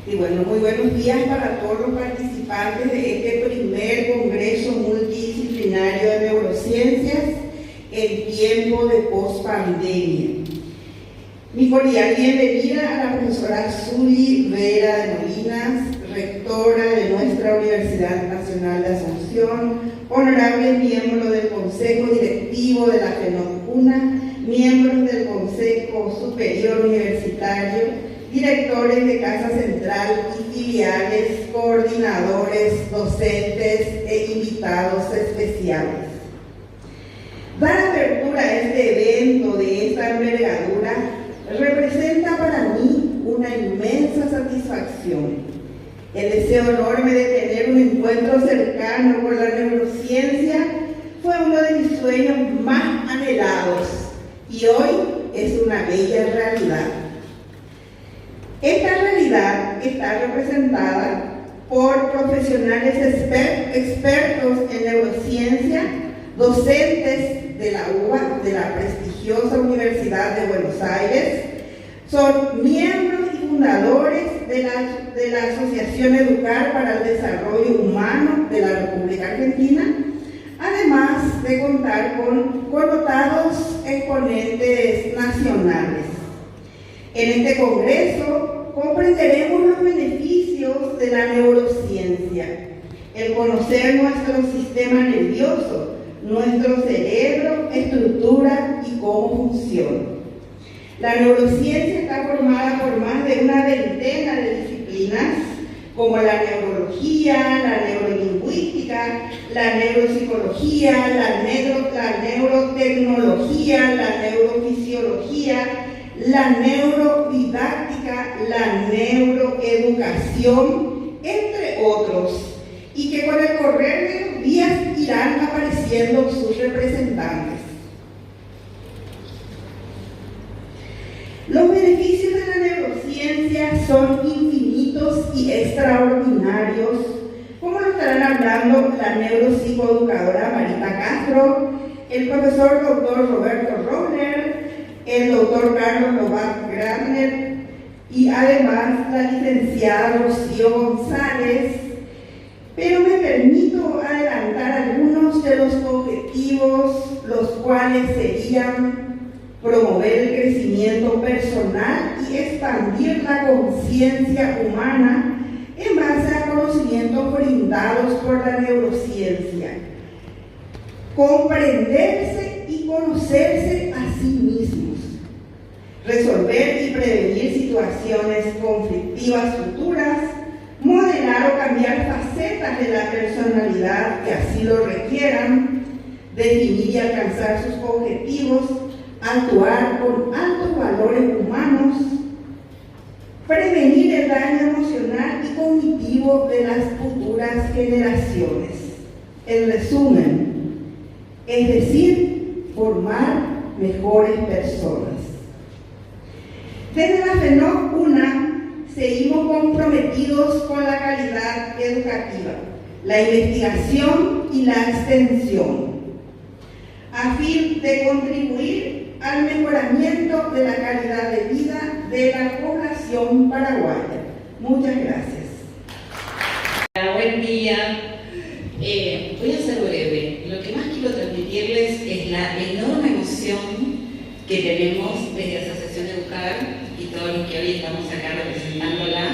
Y bueno, muy buenos días para todos los participantes de este primer Congreso Multidisciplinario de Neurociencias en tiempo de pospandemia. Mi cordial bienvenida a la profesora Zuli Vera de Molinas, rectora de nuestra Universidad Nacional de Asunción, honorable miembro del Consejo Directivo de la FENOCUNA, miembros del Consejo Superior Universitario, directores de Casa Central y filiales, coordinadores, docentes e invitados especiales. Dar apertura a este evento de esta envergadura representa para mí una inmensa satisfacción. El deseo enorme de tener un encuentro cercano con la neurociencia fue uno de mis sueños más anhelados y hoy es una bella realidad. Esta realidad está representada por profesionales expertos en neurociencia, docentes de la UBA, de la prestigiosa Universidad de Buenos Aires, son miembros y fundadores de la Asociación Educar para el Desarrollo Humano de la República Argentina, además de contar con connotados exponentes nacionales. En este congreso comprenderemos los beneficios de la neurociencia, el conocer nuestro sistema nervioso, nuestro cerebro, estructura y cómo funciona. La neurociencia está formada por más de una veintena de disciplinas, como la neurología, la neurolingüística, la neuropsicología, la neurotecnología, la neurofisiología, la neurodidáctica, la neuroeducación, entre otros, y que con el correr de los días irán apareciendo sus representantes. Los beneficios de la neurociencia son infinitos y extraordinarios, como lo estarán hablando la neuropsicoeducadora Marita Castro, el profesor doctor Roberto Rogner, el doctor Carlos Lobat Gradner y además la licenciada Rocío González, pero me permito adelantar algunos de los objetivos, los cuales serían promover el crecimiento personal y expandir la conciencia humana en base a conocimientos brindados por la neurociencia, comprenderse y conocerse a sí mismos, resolver y prevenir situaciones conflictivas futuras, modelar o cambiar facetas de la personalidad que así lo requieran, definir y alcanzar sus objetivos, actuar con altos valores humanos, prevenir el daño emocional y cognitivo de las futuras generaciones. En resumen, es decir, formar mejores personas. Desde la FENOCUNA seguimos comprometidos con la calidad educativa, la investigación y la extensión, a fin de contribuir al mejoramiento de la calidad de vida de la población paraguaya. Muchas gracias. Buen día. Voy a ser breve. Lo que más quiero transmitirles es la enorme emoción que tenemos desde la Asociación Educar y todos los que hoy estamos acá representándola,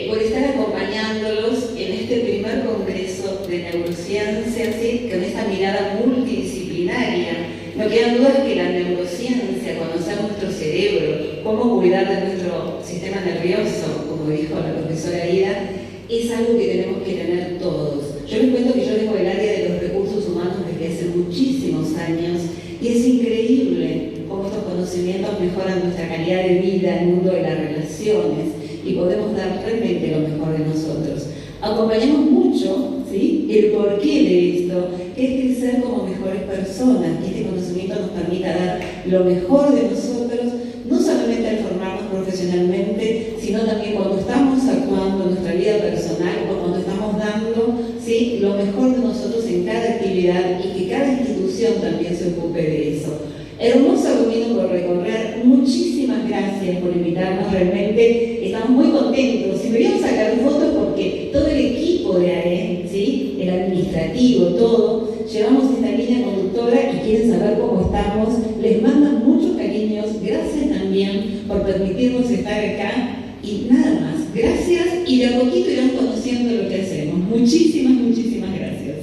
por estar acompañándolos en este primer congreso de neurociencia, ¿sí? Con esta mirada multidisciplinaria. No quedan dudas que la neurociencia, conocer nuestro cerebro, cómo cuidar de nuestro sistema nervioso, como dijo la profesora Ida, es algo que tenemos que tener todos. Yo les cuento que yo vengo del área de los recursos humanos desde hace muchísimos años y es increíble cómo estos conocimientos mejoran nuestra calidad de vida, el mundo de las relaciones, y podemos dar realmente lo mejor de nosotros. Acompañamos mucho, ¿sí?, el porqué de esto, que es crecer como mejores personas, y este conocimiento nos permita dar lo mejor de nosotros, no solamente al formarnos profesionalmente, sino también cuando estamos actuando en nuestra vida personal o cuando estamos dando, ¿sí?, lo mejor de nosotros en cada actividad y que cada institución también se ocupe de eso. Hermoso camino por recorrer. Muchísimas gracias por invitarnos. Realmente estamos muy contentos. Si queríamos sacar fotos porque todo el equipo de ARE, ¿sí? El administrativo, todo, llevamos esta línea conductora y quieren saber cómo estamos. Les mandan muchos cariños. Gracias también por permitirnos estar acá. Y nada más. Gracias y de a poquito irán conociendo lo que hacemos. Muchísimas gracias.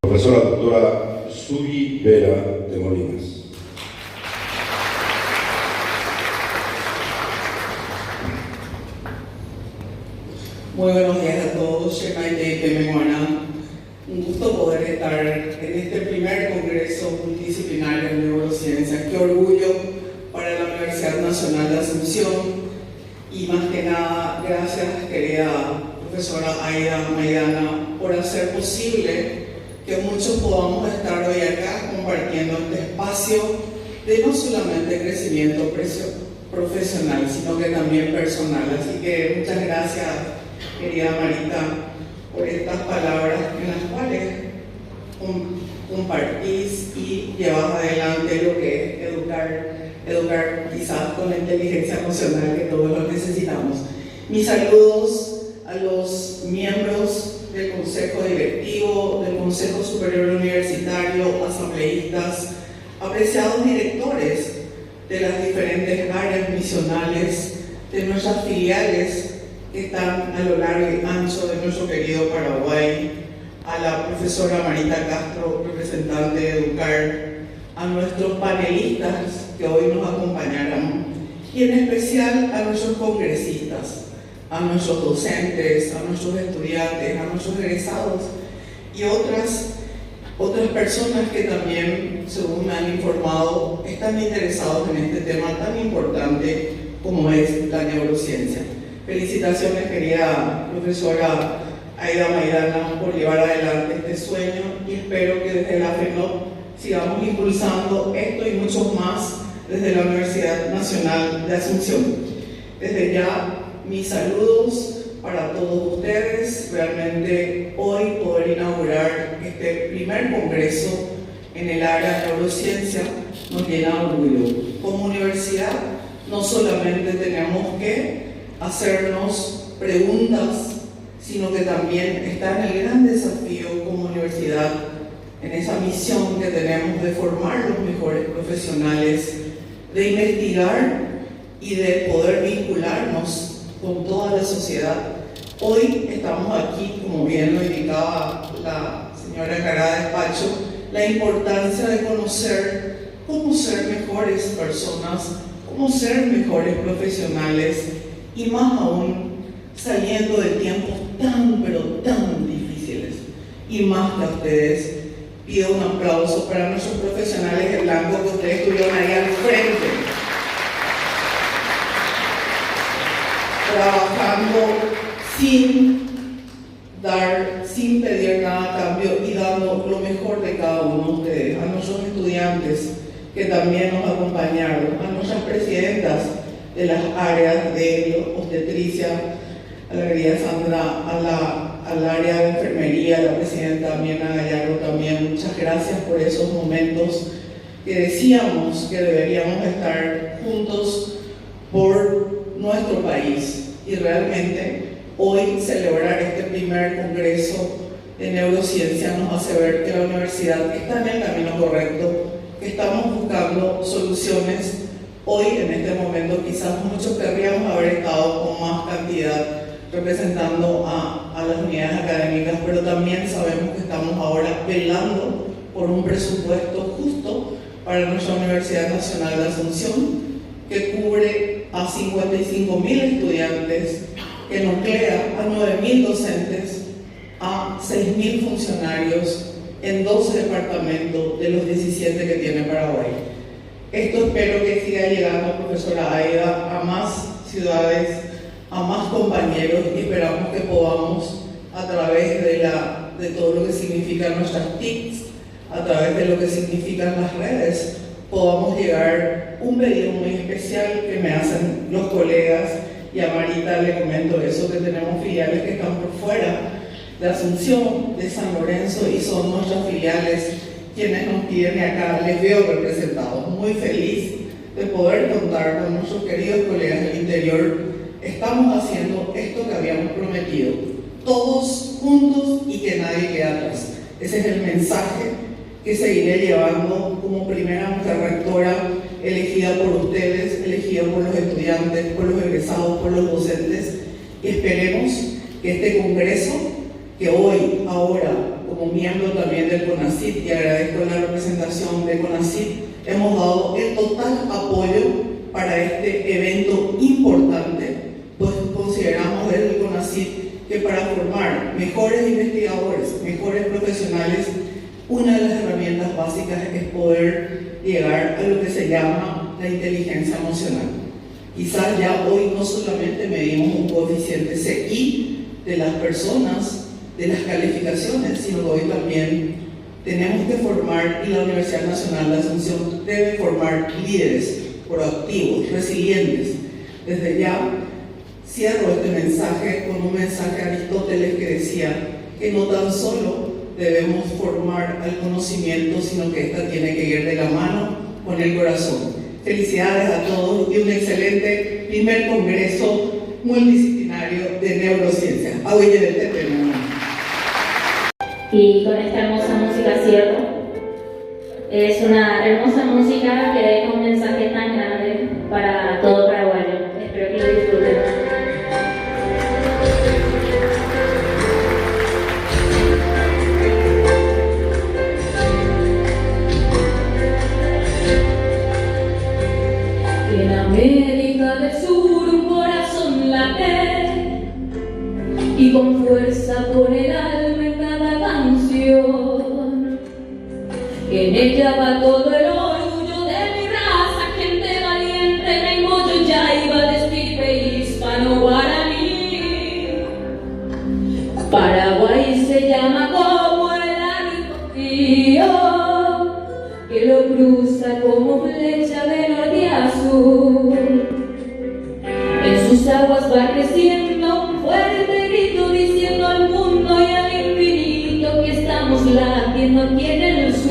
Profesora doctora Sugi Vera de Molinas. Muy buenos días a todos. Un gusto poder estar en este primer congreso multidisciplinario en neurociencia. Qué orgullo para la Universidad Nacional de Asunción. Y más que nada, gracias, querida profesora Aida Maidana, por hacer posible que muchos podamos estar hoy acá compartiendo este espacio de no solamente crecimiento profesional, sino que también personal. Así que muchas gracias, querida Marita, por estas palabras en las cuales compartís y llevas adelante lo que es educar quizás con la inteligencia emocional que todos lo necesitamos. Mis saludos a los miembros del Consejo Directivo, del Consejo Superior Universitario, asambleístas, apreciados directores de las diferentes áreas misionales, de nuestras filiales que están a lo largo y ancho de nuestro querido Paraguay, a la profesora Marita Castro, representante de Educar, a nuestros panelistas que hoy nos acompañarán y en especial a nuestros congresistas, a nuestros docentes, a nuestros estudiantes, a nuestros egresados y otras personas que también, según me han informado, están interesados en este tema tan importante como es la neurociencia. Felicitaciones, querida profesora Aida Maidana, por llevar adelante este sueño y espero que desde la FENOP sigamos impulsando esto y mucho más desde la Universidad Nacional de Asunción. Desde ya, mis saludos para todos ustedes. Realmente hoy poder inaugurar este primer congreso en el área de neurociencia nos llena de orgullo. Como universidad no solamente tenemos que hacernos preguntas, sino que también está en el gran desafío como universidad, en esa misión que tenemos de formar los mejores profesionales, de investigar y de poder vincularnos con toda la sociedad. Hoy estamos aquí, como bien lo indicaba la señora encargada de despacho, la importancia de conocer cómo ser mejores personas, cómo ser mejores profesionales y más aún saliendo de tiempos tan pero tan difíciles. Y más que a ustedes, pido un aplauso para nuestros profesionales de blanco que ustedes estuvieron ahí al frente, trabajando sin pedir nada a cambio y dando lo mejor de cada uno de ustedes, a nuestros estudiantes que también nos acompañaron, a nuestras presidentas de las áreas de obstetricia, a la querida Sandra, al área de enfermería, la presidenta Miena Gallardo también. Muchas gracias por esos momentos que decíamos que deberíamos estar juntos por nuestro país. Y realmente hoy celebrar este primer congreso de neurociencia nos hace ver que la universidad está en el camino correcto, que estamos buscando soluciones. Hoy, en este momento, quizás muchos querríamos haber estado con más cantidad representando a las unidades académicas, pero también sabemos que estamos ahora velando por un presupuesto justo para nuestra Universidad Nacional de Asunción, que cubre a 55.000 estudiantes, que nuclea a 9.000 docentes, a 6.000 funcionarios en 12 departamentos de los 17 que tiene Paraguay. Esto espero que siga llegando, profesora Aida, a más ciudades, a más compañeros, y esperamos que podamos, a través de todo lo que significan nuestras TICs, a través de lo que significan las redes, podamos llegar. Un pedido muy especial que me hacen los colegas, y a Marita le comento eso, que tenemos filiales que están por fuera de Asunción, de San Lorenzo, y son nuestras filiales quienes nos tienen acá, les veo representados. Muy feliz de poder contar con nuestros queridos colegas del interior. Estamos haciendo esto que habíamos prometido, todos juntos y que nadie quede atrás. Ese es el mensaje que seguiré llevando como primera mujer rectora, elegida por ustedes, elegida por los estudiantes, por los egresados, por los docentes. Y esperemos que este congreso, que hoy, ahora, como miembro también del CONACYT, y agradezco la representación de CONACYT, hemos dado el total apoyo para este evento importante, pues consideramos desde el CONACYT que para formar mejores investigadores, mejores profesionales, una de las herramientas básicas es poder llegar a lo que se llama la inteligencia emocional. Quizás ya hoy no solamente medimos un coeficiente CI de las personas, de las calificaciones, sino que hoy también tenemos que formar, y la Universidad Nacional de Asunción debe formar líderes proactivos, resilientes. Desde ya cierro este mensaje con un mensaje de Aristóteles que decía que no tan solo debemos formar al conocimiento, sino que esta tiene que ir de la mano con el corazón. Felicidades a todos y un excelente primer congreso multidisciplinario de neurociencia. Y con esta hermosa música cierro. Es una hermosa música que deja un mensaje tan grande para todo paraguayo. Espero que lo disfruten. En América del Sur un corazón late y con fuerza pone el alma en cada canción. En ella va todo el orgullo de mi raza, gente valiente, Reimoyo, Yaiba, de estirpe hispano-guaraní. Paraguay se llama como el arco río, que lo cruza como flecha de norte a sur. En sus aguas va creciendo un fuerte grito diciendo al mundo y al infinito que estamos latiendo aquí en el sur.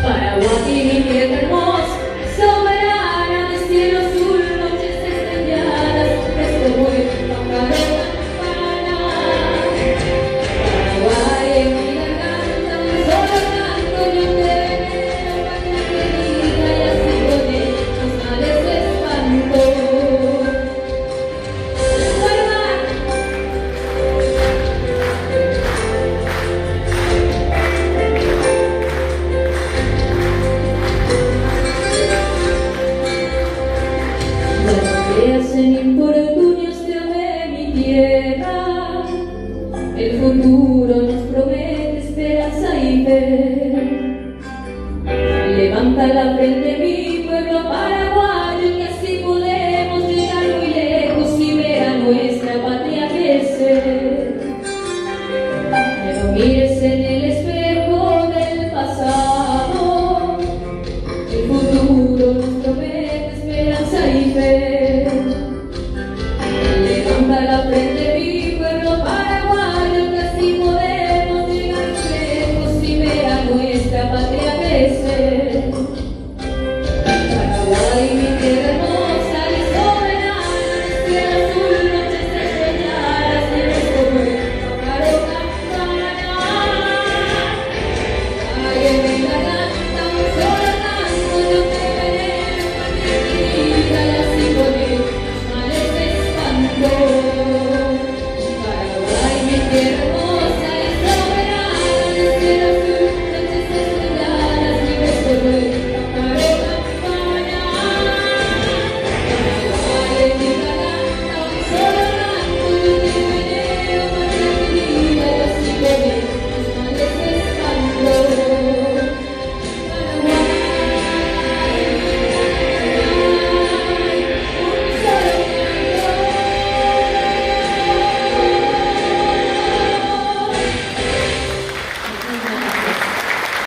Paraguay, mi tierra hermosa, soberana de cielo azul, noches estrelladas, es como el pájaro de campana. Paraguay, en mi garganta, un solo canto yo te venero, patria querida, y así con ellos sale su espanto. Hacen infortunios de amé mi tierra, el futuro nos promete esperanza y fe.